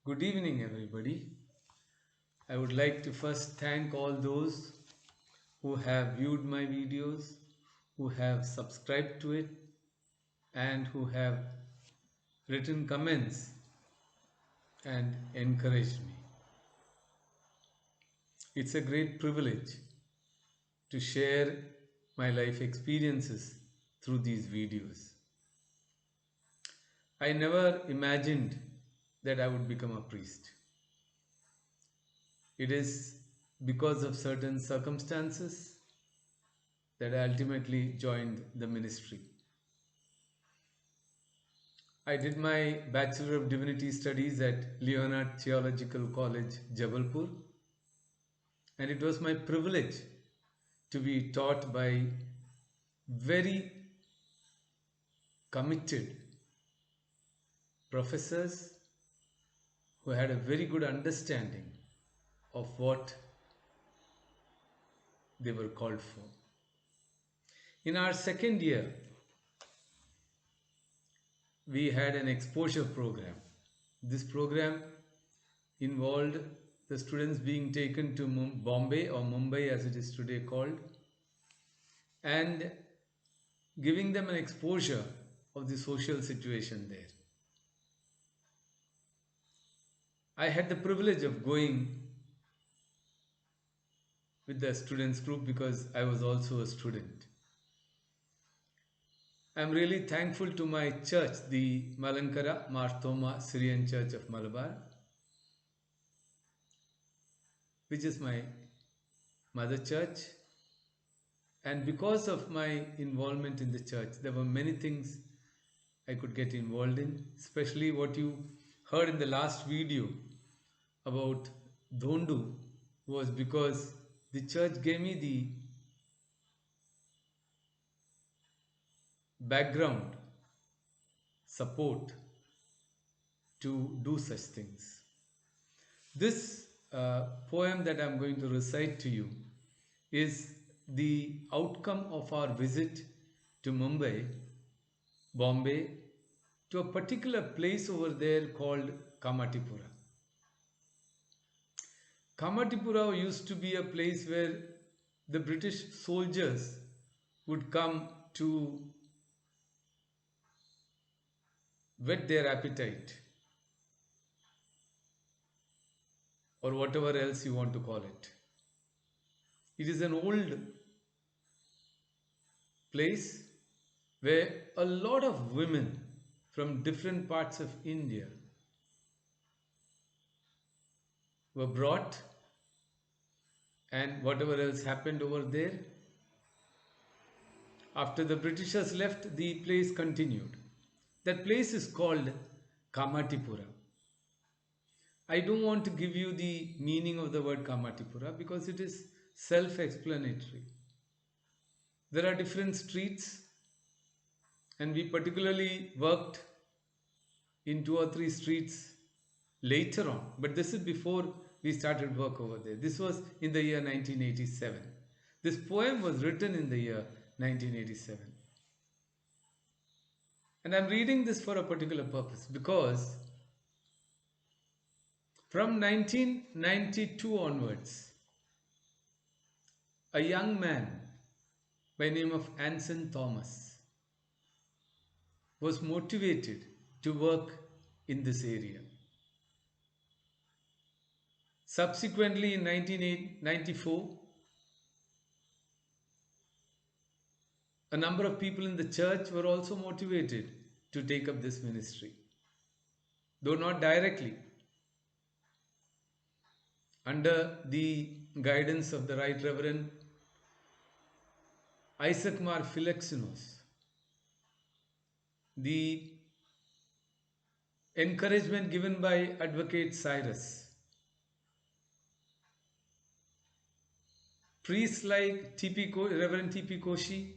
Good evening, everybody. I would like to first thank all those who have viewed my videos, who have subscribed to it, and who have written comments and encouraged me. It's a great privilege to share my life experiences through these videos. I never imagined that I would become a priest. It is because of certain circumstances that I ultimately joined the ministry. I did my Bachelor of Divinity Studies at Leonard Theological College, Jabalpur, and it was my privilege to be taught by very committed professors who had a very good understanding of what they were called for. In our second year, we had an exposure program. This program involved the students being taken to Bombay or Mumbai as it is today called, and giving them an exposure of the social situation there. I had the privilege of going with the students group because I was also a student. I'm really thankful to my church, the Malankara Marthoma Syrian Church of Malabar, which is my mother church. And because of my involvement in the church, there were many things I could get involved in, especially what you heard in the last video about Dhondu was because the church gave me the background support to do such things. This poem that I'm going to recite to you is the outcome of our visit to Mumbai, Bombay, to a particular place over there called Kamatipura. Kamatipura used to be a place where the British soldiers would come to whet their appetite, or whatever else you want to call it. It is an old place where a lot of women from different parts of India were brought, and whatever else happened over there. After the Britishers left, the place continued. That place is called Kamatipura. I don't want to give you the meaning of the word Kamatipura because it is self-explanatory. There are different streets, and we particularly worked in two or three streets later on, but this is before we started work over there. This was in the year 1987. This poem was written in the year 1987. And I'm reading this for a particular purpose because from 1992 onwards, a young man by name of Anson Thomas was motivated to work in this area. Subsequently, in 1994, a number of people in the church were also motivated to take up this ministry, though not directly. Under the guidance of the Right Reverend Isaac Mar Philoxenos, the encouragement given by Advocate Cyrus, priests like Reverend T.P. Koshi,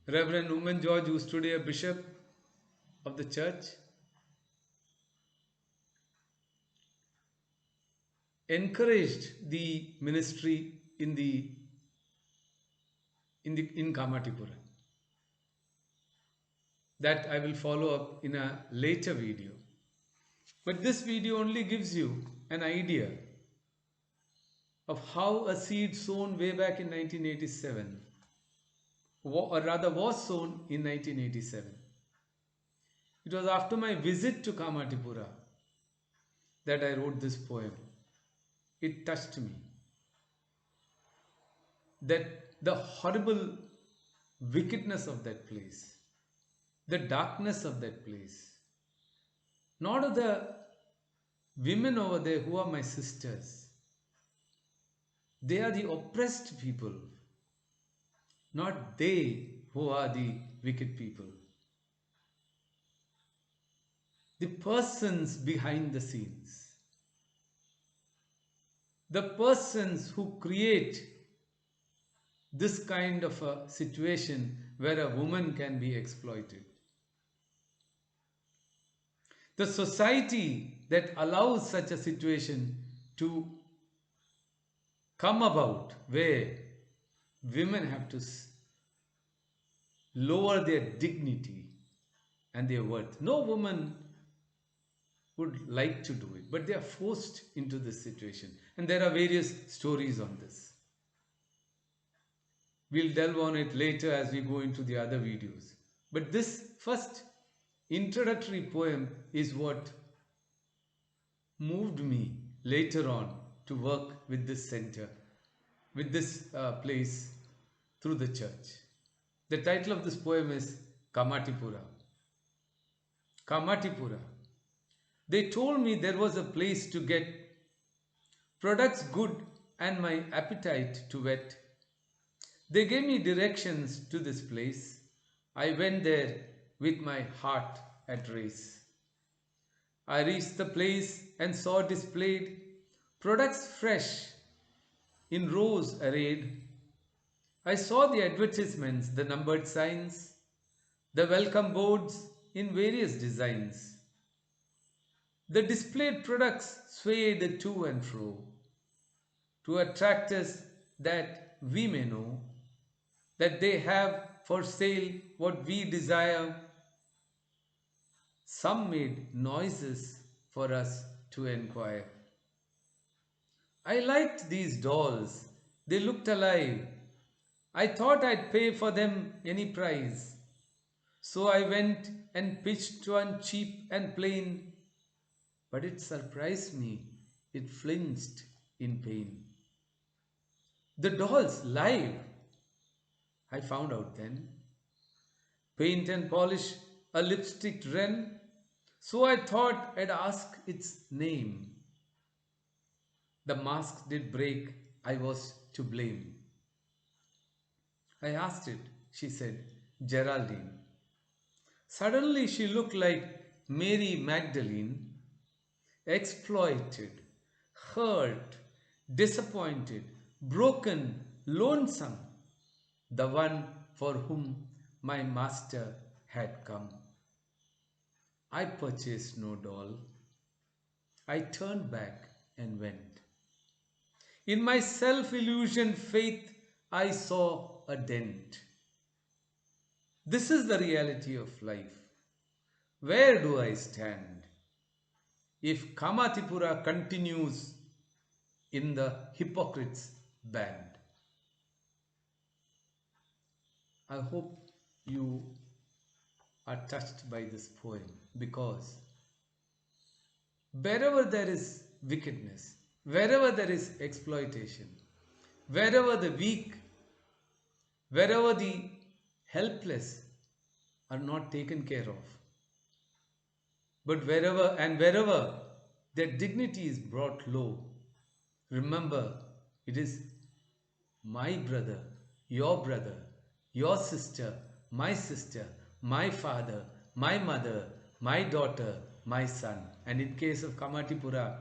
Reverend Uman George, who is today a bishop of the church, encouraged the ministry in Kamatipura. That I will follow up in a later video. But this video only gives you an idea of how a seed sown way back in 1987, or rather was sown in 1987. It was after my visit to Kamatipura that I wrote this poem. It touched me that the horrible wickedness of that place, the darkness of that place, not of the women over there who are my sisters. They are the oppressed people, not they who are the wicked people. The persons behind the scenes, the persons who create this kind of a situation where a woman can be exploited. The society that allows such a situation to come about, where women have to lower their dignity and their worth. No woman would like to do it, but they are forced into this situation. And there are various stories on this. We'll delve on it later as we go into the other videos. But this first introductory poem is what moved me later on to work with this center, with this place through the church. The title of this poem is Kamatipura. Kamatipura. They told me there was a place to get products good and my appetite to whet. They gave me directions to this place. I went there with my heart at race. I reached the place and saw displayed products fresh, in rows arrayed. I saw the advertisements, the numbered signs, the welcome boards in various designs. The displayed products swayed to and fro to attract us, that we may know that they have for sale what we desire. Some made noises for us to enquire. I liked these dolls. They looked alive. I thought I'd pay for them any price. So I went and pitched one cheap and plain. But it surprised me. It flinched in pain. The dolls live, I found out then. Paint and polish a lipstick wren. So I thought I'd ask its name. The mask did break, I was to blame. I asked it, she said, Geraldine. Suddenly she looked like Mary Magdalene, exploited, hurt, disappointed, broken, lonesome, the one for whom my master had come. I purchased no doll. I turned back and went. In my self-illusion faith, I saw a dent. This is the reality of life. Where do I stand? If Kamatipura continues in the hypocrites' band. I hope you are touched by this poem, because wherever there is wickedness, wherever there is exploitation, wherever the weak, wherever the helpless are not taken care of, but wherever their dignity is brought low, remember, it is my brother, your sister, my father, my mother, my daughter, my son. And in case of Kamatipura,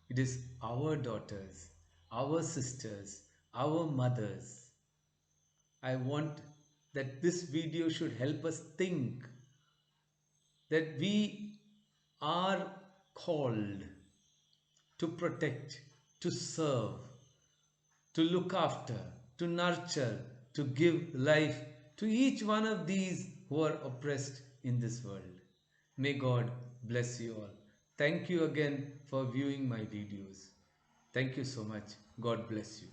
it is our daughters, our sisters, our mothers. I want that this video should help us think that we are called to protect, to serve, to look after, to nurture, to give life to each one of these who are oppressed in this world. May God bless you all. Thank you again for viewing my videos. Thank you so much. God bless you.